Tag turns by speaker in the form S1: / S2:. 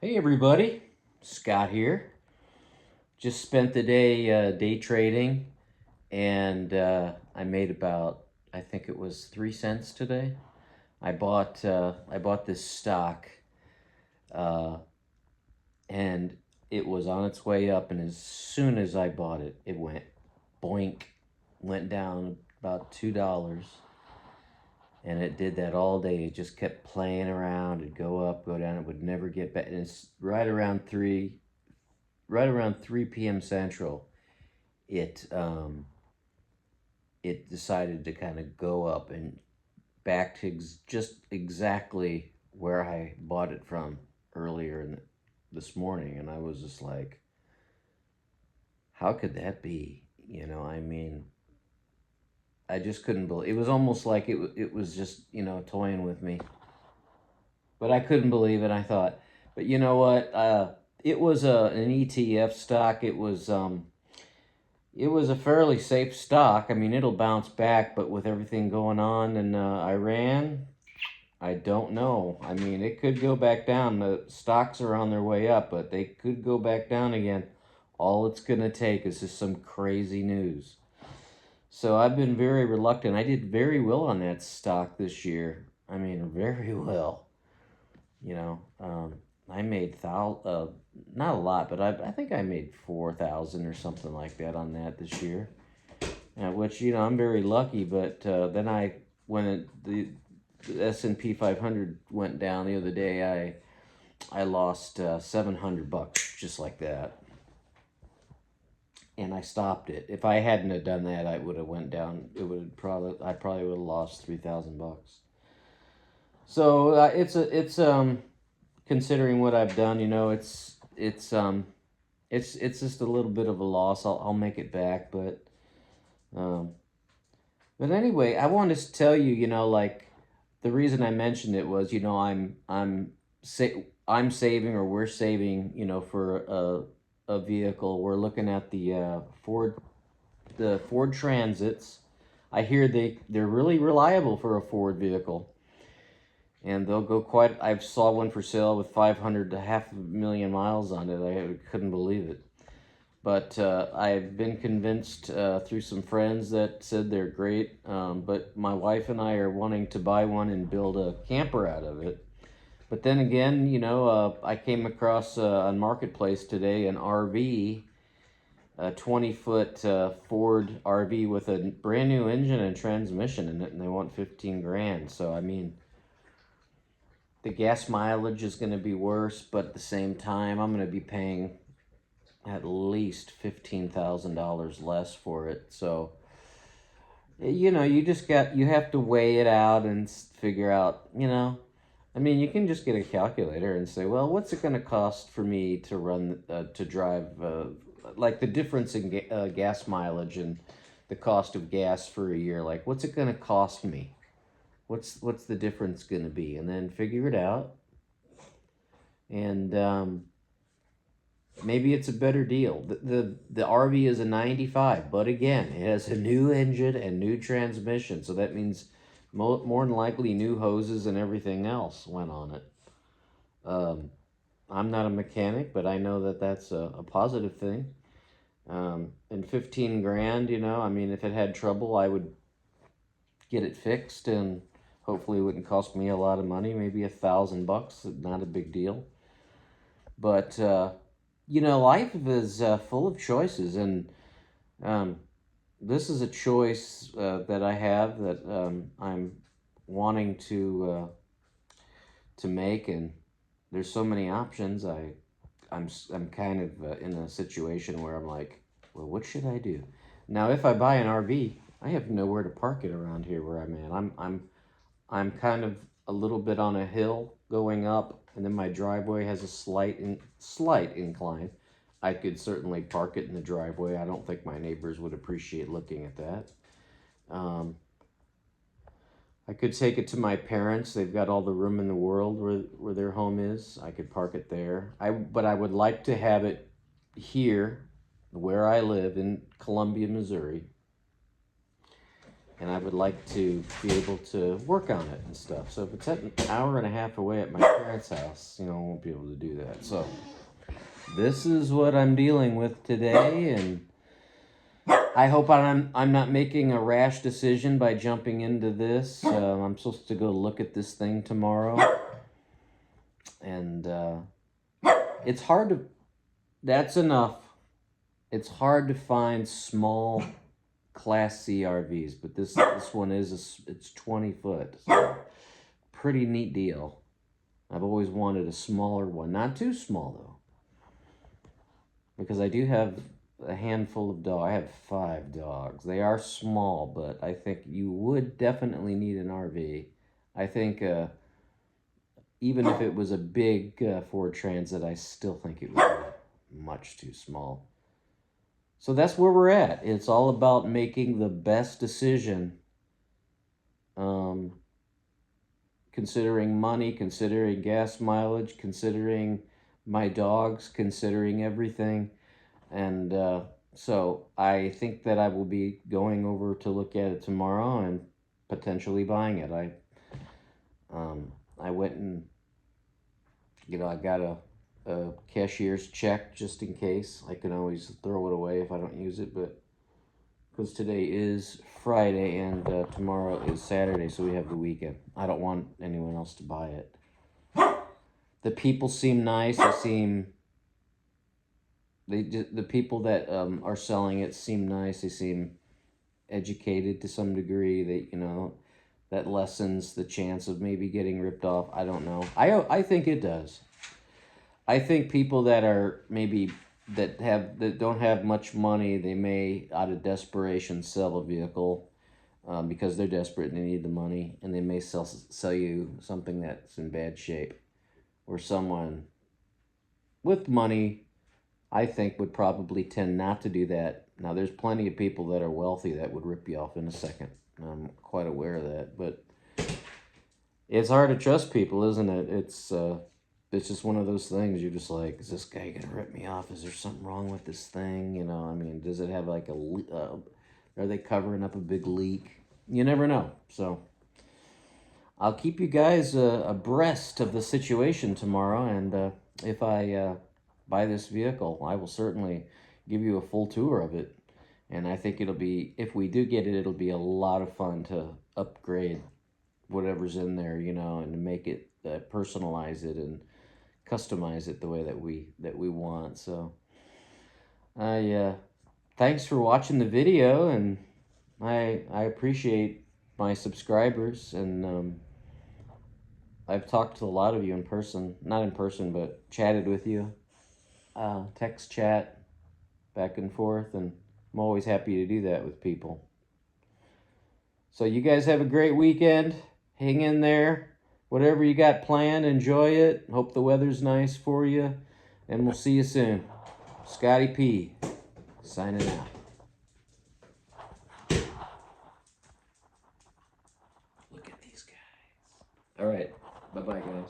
S1: Hey everybody, Scott here. Just spent the day day trading, and I made about I think it was 3 cents today. I bought this stock, uh, and it was on its way up, and as soon as I bought it, it went boink, went down about $2, and it did that all day. It just kept playing around. It'd go up, go down. It would never get back. And it's right around 3 p.m. Central, it it decided to kind of go up and back to just exactly where I bought it from earlier this morning, and I was just like, how could that be? I mean, I just couldn't believe. It was almost like it was just toying with me, but I couldn't believe it. I thought, but you know what? It was an ETF stock. It was a fairly safe stock. I mean, it'll bounce back, but with everything going on in Iran, I don't know. I mean, it could go back down. The stocks are on their way up, but they could go back down again. All it's going to take is just some crazy news. So I've been very reluctant. I did very well on that stock this year. I mean, very well. You know, I made not a lot, but I think I made 4,000 or something like that on that this year. Which I'm very lucky. But then the S&P 500 went down the other day, I lost $700 just like that, and I stopped it. If I hadn't have done that, I would have went down. I probably would have lost $3,000. So it's considering what I've done, it's just a little bit of a loss. I'll make it back, um, but anyway, I wanted to tell you, like the reason I mentioned it was, I'm saving, or we're saving, for a vehicle. We're looking at the Ford Transits. I hear they're really reliable for a Ford vehicle, and they'll go quite. I saw one for sale with 500 to half a million miles on it. I couldn't believe it. But I've been convinced through some friends that said they're great. But my wife and I are wanting to buy one and build a camper out of it. But then again, I came across on Marketplace today an RV, a 20-foot Ford RV with a brand new engine and transmission in it, and they want 15 grand. So, I mean, the gas mileage is going to be worse, but at the same time, I'm going to be paying at least $15,000 less for it. So, you have to weigh it out and figure out, I mean, you can just get a calculator and say, well, what's it going to cost for me to drive, like the difference in gas mileage and the cost of gas for a year? Like, what's it going to cost me? What's the difference going to be? And then figure it out. And maybe it's a better deal. The RV is a 95, but again, it has a new engine and new transmission, so that means more than likely new hoses and everything else went on it. Um, I'm not a mechanic, but I know that that's a positive thing. And 15 grand, I mean, if it had trouble, I would get it fixed, and hopefully it wouldn't cost me a lot of money, maybe $1,000, not a big deal. But life is full of choices, and um, this is a choice that I have that I'm wanting to make, and there's so many options. I'm kind of in a situation where I'm like, well, what should I do? Now, if I buy an RV, I have nowhere to park it around here where I'm at. I'm kind of a little bit on a hill going up, and then my driveway has a slight incline. I could certainly park it in the driveway. I don't think my neighbors would appreciate looking at that. Um, I could take it to my parents. They've got all the room in the world where their home is. I could park it there. But I would like to have it here, where I live in Columbia, Missouri. and I would like to be able to work on it and stuff. So if it's at an hour and a half away at my parents' house, you know, I won't be able to do that. So this is what I'm dealing with today, and I hope I'm not making a rash decision by jumping into this. I'm supposed to go look at this thing tomorrow, and it's hard to. That's enough. It's hard to find small Class C RVs, but this one it's 20 foot. So pretty neat deal. I've always wanted a smaller one, not too small though, because I do have a handful of dogs. I have 5 dogs. They are small, but I think you would definitely need an RV. I think even if it was a big Ford Transit, I still think it would be much too small. So that's where we're at. It's all about making the best decision, considering money, considering gas mileage, considering my dogs, considering everything. And so I think that I will be going over to look at it tomorrow and potentially buying it. I went and, you know, I got a cashier's check just in case. I can always throw it away if I don't use it, but because today is Friday and tomorrow is Saturday, so we have the weekend. I don't want anyone else to buy it. The people seem nice. The people that are selling it seem nice. They seem educated to some degree. They, you know, that lessens the chance of maybe getting ripped off. I don't know. I think it does. I think people that are maybe that don't have much money, they may out of desperation sell a vehicle because they're desperate and they need the money, and they may sell you something that's in bad shape. Or someone with money, I think, would probably tend not to do that. Now, there's plenty of people that are wealthy that would rip you off in a second. I'm quite aware of that, but it's hard to trust people, isn't it? It's just one of those things. You're just like, is this guy gonna rip me off? Is there something wrong with this thing? You know, I mean, does it have like are they covering up a big leak? You never know. So I'll keep you guys abreast of the situation tomorrow, and if I buy this vehicle, I will certainly give you a full tour of it. And I think it'll be, if we do get it, it'll be a lot of fun to upgrade whatever's in there, you know, and to make it, personalize it and customize it the way that we want. So thanks for watching the video, and I appreciate my subscribers, and I've talked to a lot of you in person, not in person, but chatted with you, text chat back and forth, and I'm always happy to do that with people. So you guys have a great weekend. Hang in there. Whatever you got planned, enjoy it. Hope the weather's nice for you. And we'll see you soon. Scotty P, signing out. Look at these guys. All right. Bye-bye, guys.